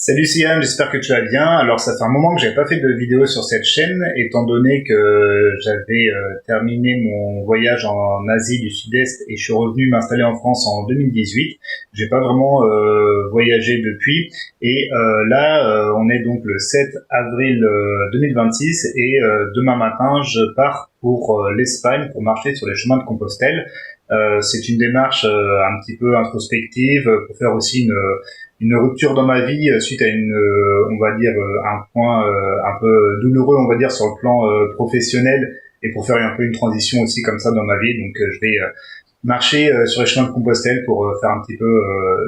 Salut Siam, j'espère que tu vas bien. Alors ça fait un moment que j'avais pas fait de vidéo sur cette chaîne, étant donné que j'avais terminé mon voyage en Asie du Sud-Est et je suis revenu m'installer en France en 2018. J'ai pas vraiment voyagé depuis. Et là, on est donc le 7 avril 2026 et demain matin, je pars pour l'Espagne pour marcher sur les chemins de Compostelle. C'est une démarche un petit peu introspective pour faire aussi une rupture dans ma vie suite à on va dire un point un peu douloureux, on va dire, sur le plan professionnel, et pour faire un peu une transition aussi comme ça dans ma vie. Donc je vais marcher sur les chemins de Compostelle pour faire un petit peu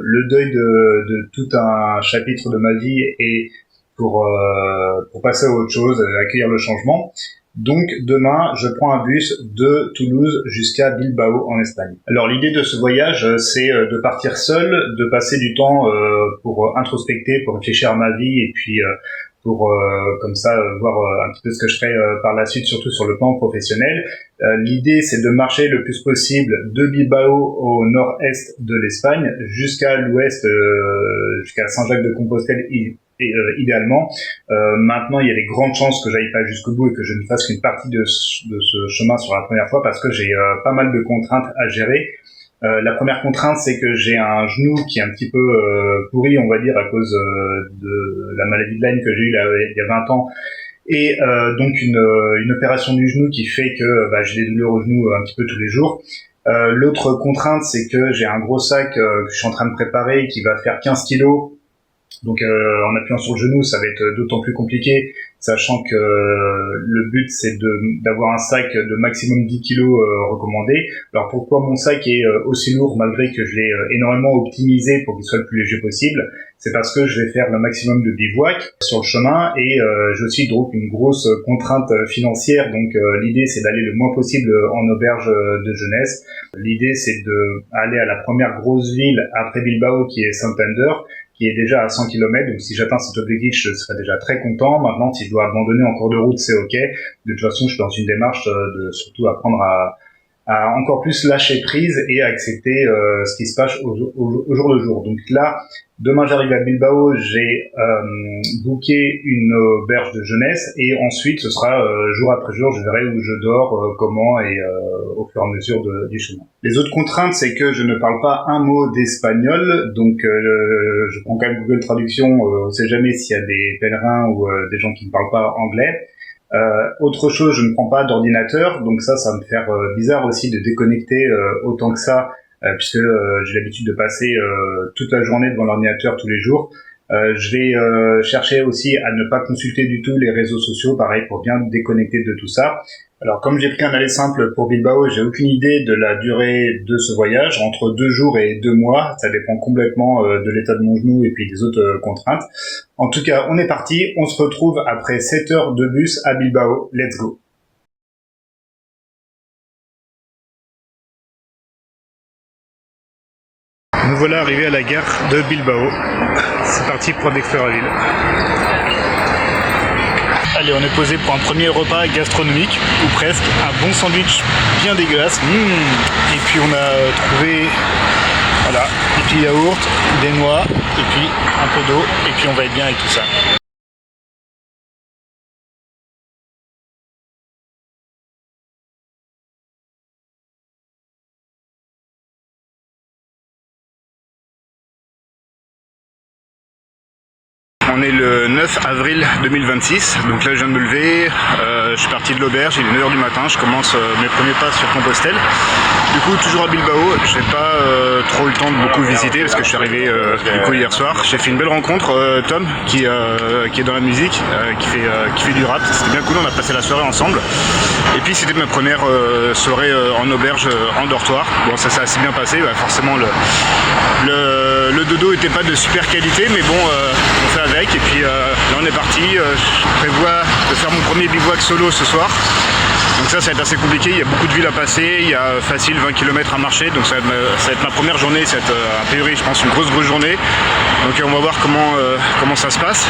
le deuil de tout un chapitre de ma vie et pour passer à autre chose, accueillir le changement. Donc demain, je prends un bus de Toulouse jusqu'à Bilbao en Espagne. Alors l'idée de ce voyage, c'est de partir seul, de passer du temps pour introspecter, pour réfléchir à ma vie et puis pour comme ça voir un petit peu ce que je ferai par la suite, surtout sur le plan professionnel. L'idée, c'est de marcher le plus possible de Bilbao au nord-est de l'Espagne jusqu'à l'ouest, jusqu'à Saint-Jacques-de-Compostelle idéalement. Maintenant, il y a des grandes chances que j'aille pas jusqu'au bout et que je ne fasse qu'une partie de ce chemin sur la première fois, parce que j'ai pas mal de contraintes à gérer. La première contrainte, c'est que j'ai un genou qui est un petit peu pourri, on va dire, à cause de la maladie de Lyme que j'ai eue il y a 20 ans. Et donc une opération du genou qui fait que j'ai des douleurs au genou un petit peu tous les jours. L'autre contrainte, c'est que j'ai un gros sac que je suis en train de préparer qui va faire 15 kilos. Donc en appuyant sur le genou, ça va être d'autant plus compliqué, sachant que le but, c'est d'avoir un sac de maximum 10 kilos recommandé. Alors pourquoi mon sac est aussi lourd malgré que je l'ai énormément optimisé pour qu'il soit le plus léger possible? C'est parce que je vais faire le maximum de bivouac sur le chemin, et j'ai aussi donc une grosse contrainte financière. Donc l'idée, c'est d'aller le moins possible en auberge de jeunesse. L'idée, c'est d'aller à la première grosse ville après Bilbao, qui est Santander, qui est déjà à 100 km. Donc si j'atteins cet objectif, je serai déjà très content. Maintenant, si je dois abandonner en cours de route, c'est ok. De toute façon, je suis dans une démarche de surtout apprendre à encore plus lâcher prise et accepter ce qui se passe au jour le jour. Donc là, demain j'arrive à Bilbao, j'ai booké une auberge de jeunesse, et ensuite ce sera jour après jour, je verrai où je dors, comment, et au fur et à mesure du chemin. Les autres contraintes, c'est que je ne parle pas un mot d'espagnol, donc je prends quand même Google Traduction, on sait jamais s'il y a des pèlerins ou des gens qui ne parlent pas anglais. Autre chose, je ne prends pas d'ordinateur, donc ça va me faire bizarre aussi de déconnecter autant que ça, puisque j'ai l'habitude de passer toute la journée devant l'ordinateur tous les jours. Je vais chercher aussi à ne pas consulter du tout les réseaux sociaux, pareil, pour bien me déconnecter de tout ça. Alors comme j'ai pris un aller simple pour Bilbao, j'ai aucune idée de la durée de ce voyage, entre 2 jours et 2 mois, ça dépend complètement de l'état de mon genou et puis des autres contraintes. En tout cas, on est parti, on se retrouve après 7 heures de bus à Bilbao, let's go. Nous voilà arrivés à la gare de Bilbao, c'est parti pour découvrir la ville. Allez, on est posé pour un premier repas gastronomique, ou presque, un bon sandwich bien dégueulasse. Et puis on a trouvé, voilà, des petits yaourts, des noix, et puis un peu d'eau, et puis on va être bien avec tout ça. On est le 9 avril 2026, donc là je viens de me lever, je suis parti de l'auberge, il est 9h du matin, je commence mes premiers pas sur Compostelle. Du coup, toujours à Bilbao, je n'ai pas trop le temps de beaucoup visiter parce que je suis arrivé du coup hier soir. J'ai fait une belle rencontre, Tom, qui est dans la musique, qui fait du rap, c'était bien cool, on a passé la soirée ensemble. Et puis c'était ma première soirée en auberge en dortoir. Bon, ça s'est assez bien passé, forcément le dodo était pas de super qualité, mais bon, on fait avec. Et puis là on est parti, je prévois de faire mon premier bivouac solo ce soir. Donc ça va être assez compliqué, il y a beaucoup de villes à passer, il y a facile 20 km à marcher, donc ça va être ma première journée, ça va être a priori je pense une grosse journée. Donc on va voir comment ça se passe.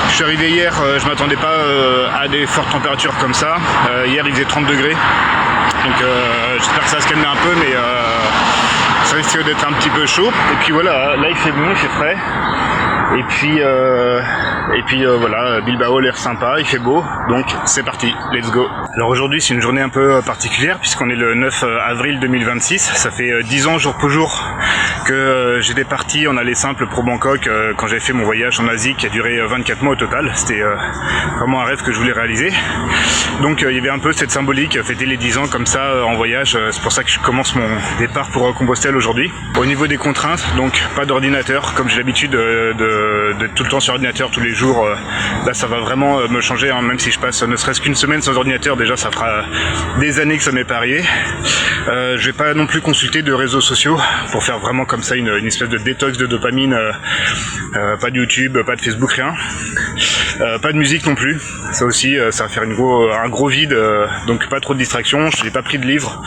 Je suis arrivé hier, je m'attendais pas à des fortes températures comme ça. Hier il faisait 30 degrés, donc j'espère que ça va se calmer un peu, mais ça risque d'être un petit peu chaud. Et puis voilà, là il fait bon, il fait frais. Et puis voilà, Bilbao a l'air sympa, il fait beau, donc c'est parti, let's go. Alors aujourd'hui c'est une journée un peu particulière puisqu'on est le 9 avril 2026, ça fait 10 ans jour pour jour que j'étais parti en aller simple pour Bangkok quand j'avais fait mon voyage en Asie qui a duré 24 mois au total. C'était vraiment un rêve que je voulais réaliser. Donc il y avait un peu cette symbolique, fêter les 10 ans comme ça en voyage, c'est pour ça que je commence mon départ pour Compostelle aujourd'hui. Au niveau des contraintes, donc pas d'ordinateur, comme j'ai l'habitude d'être tout le temps sur ordinateur tous les jours, là ça va vraiment me changer, hein, même si je passe ne serait-ce qu'une semaine sans ordinateur, déjà ça fera des années que ça m'est pas arrivé. Je vais pas non plus consulter de réseaux sociaux pour faire vraiment comme ça une espèce de détox de dopamine, pas de YouTube, pas de Facebook, rien. Pas de musique non plus, ça aussi ça va faire un gros vide, donc pas trop de distractions, je n'ai pas pris de livre,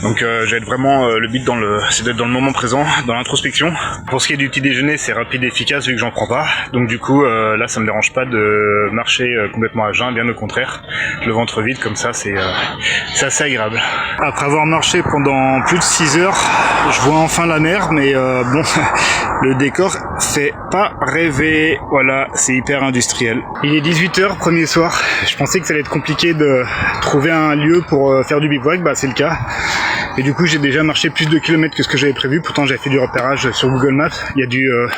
donc j'ai vraiment le but c'est d'être dans le moment présent, dans l'introspection. Pour ce qui est du petit déjeuner, c'est rapide et efficace vu que j'en prends pas, donc du coup là ça me dérange pas de marcher complètement à jeun, bien au contraire, le ventre vide comme ça c'est assez agréable. Après avoir marché pendant plus de 6 heures, je vois enfin la mer, mais bon, le décor fait pas rêver, voilà, c'est hyper industriel. Il est 18h, premier soir, je pensais que ça allait être compliqué de trouver un lieu pour faire du bivouac, bah c'est le cas. Et du coup j'ai déjà marché plus de kilomètres que ce que j'avais prévu, pourtant j'avais fait du repérage sur Google Maps, il y a de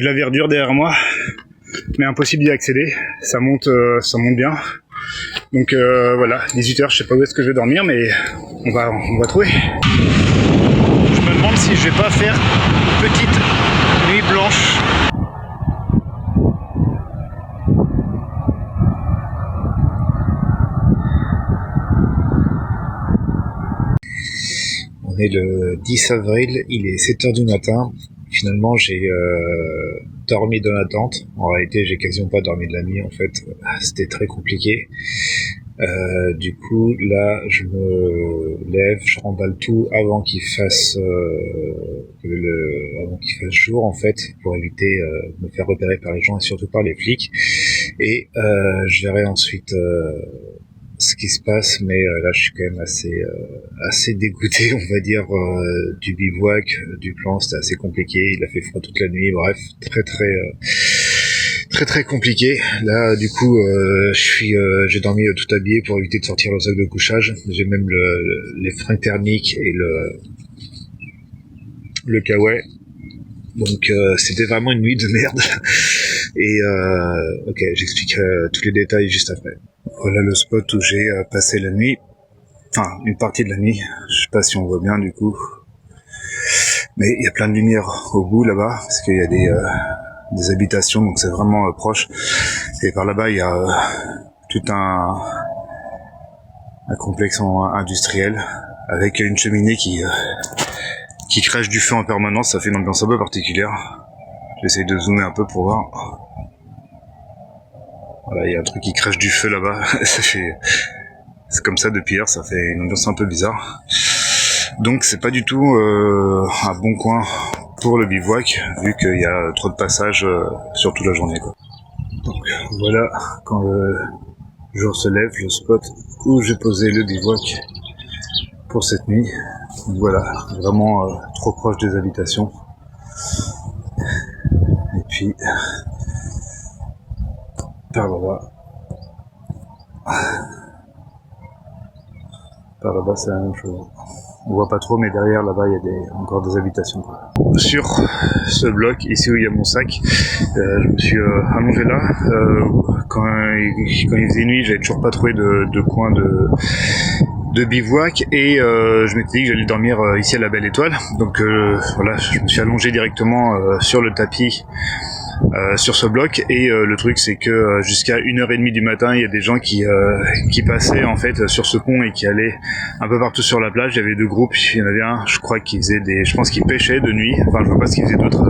la verdure derrière moi, mais impossible d'y accéder, ça monte bien. Donc voilà, 18h, je sais pas où est-ce que je vais dormir, mais on va trouver. Je me demande si je vais pas faire une petite nuit blanche. On est le 10 avril, il est 7h du matin. Finalement, j'ai dormi dans la tente. En réalité, j'ai quasiment pas dormi de la nuit, en fait. C'était très compliqué. Du coup, là, je me lève, je remballe tout avant qu'il fasse jour, en fait, pour éviter de me faire repérer par les gens et surtout par les flics. Et je verrai ensuite ce qui se passe, mais là je suis quand même assez dégoûté, on va dire, du bivouac, du plan. C'était assez compliqué, il a fait froid toute la nuit, bref, très compliqué. Là du coup j'ai dormi tout habillé pour éviter de sortir le sac de couchage. J'ai même les fringues thermiques et le kawaii. Donc c'était vraiment une nuit de merde. Et ok, j'expliquerai tous les détails juste après. Voilà le spot où j'ai passé la nuit, enfin une partie de la nuit, je sais pas si on voit bien du coup, mais il y a plein de lumière au bout là-bas, parce qu'il y a des habitations, donc c'est vraiment proche, et par là-bas il y a tout un complexe industriel, avec une cheminée qui crèche du feu en permanence, ça fait une ambiance un peu particulière. J'essaye de zoomer un peu pour voir. Voilà, il y a un truc qui crèche du feu là-bas. C'est comme ça depuis hier, ça fait une ambiance un peu bizarre. Donc c'est pas du tout un bon coin pour le bivouac, vu qu'il y a trop de passages sur toute la journée, quoi. Donc voilà, quand le jour se lève, le spot où j'ai posé le bivouac pour cette nuit. Donc voilà, vraiment trop proche des habitations. Et puis par là-bas c'est la même chose. On voit pas trop, mais derrière là-bas il y a encore des habitations, quoi. Sur ce bloc ici où il y a mon sac, je me suis allongé là. Quand il faisait nuit, j'avais toujours pas trouvé de coin de bivouac, et je m'étais dit que j'allais dormir ici à la Belle Étoile. Donc voilà, je me suis allongé directement sur le tapis sur ce bloc, et le truc c'est que jusqu'à 1h30 du matin il y a des gens qui passaient en fait sur ce pont et qui allaient un peu partout sur la plage. Il y avait deux groupes, il y en avait un je crois qui faisait je pense qu'ils pêchaient de nuit, enfin je vois pas ce qu'ils faisaient d'autre,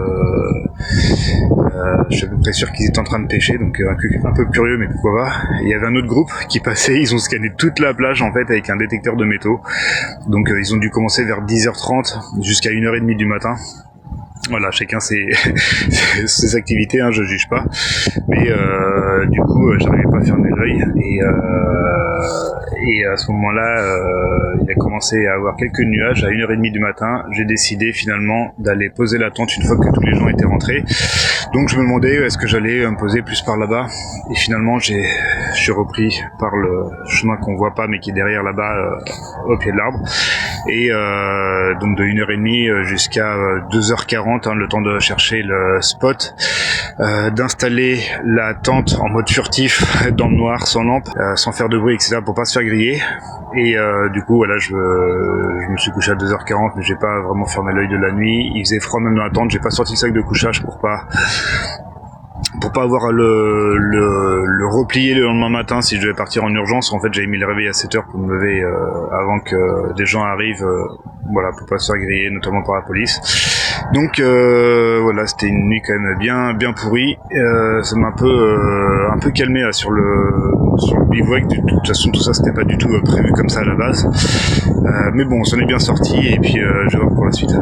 je suis à peu près sûr qu'ils étaient en train de pêcher, donc un peu curieux, mais pourquoi pas. Et il y avait un autre groupe qui passait, ils ont scanné toute la plage en fait avec un détecteur de métaux, donc ils ont dû commencer vers 10h30 jusqu'à 1h30 du matin. Voilà, chacun ses activités, hein, je juge pas. Mais du coup, j'arrivais pas à fermer l'œil et à ce moment-là, il a commencé à avoir quelques nuages. À 1h30 du matin, j'ai décidé finalement d'aller poser la tente une fois que tous les gens étaient rentrés. Donc je me demandais est-ce que j'allais me poser plus par là-bas. Et finalement, je suis repris par le chemin qu'on voit pas mais qui est derrière là-bas, au pied de l'arbre. Et donc de 1h30 jusqu'à 2h40, hein, le temps de chercher le spot, d'installer la tente en mode furtif dans le noir, sans lampe, sans faire de bruit, etc. pour pas se faire griller. Et du coup, voilà, je me suis couché à 2h40, mais j'ai pas vraiment fermé l'œil de la nuit. Il faisait froid même dans la tente. J'ai pas sorti le sac de couchage pour pas avoir le replier le lendemain matin si je devais partir en urgence. En fait, j'avais mis le réveil à 7h pour me lever avant que des gens arrivent, voilà, pour pas se faire griller, notamment par la police. Donc voilà, c'était une nuit quand même bien pourrie. Ça m'a un peu calmé là, sur le bivouac. De toute façon, tout ça c'était pas du tout prévu comme ça à la base. Mais bon, on s'en est bien sorti et puis je vais voir pour la suite.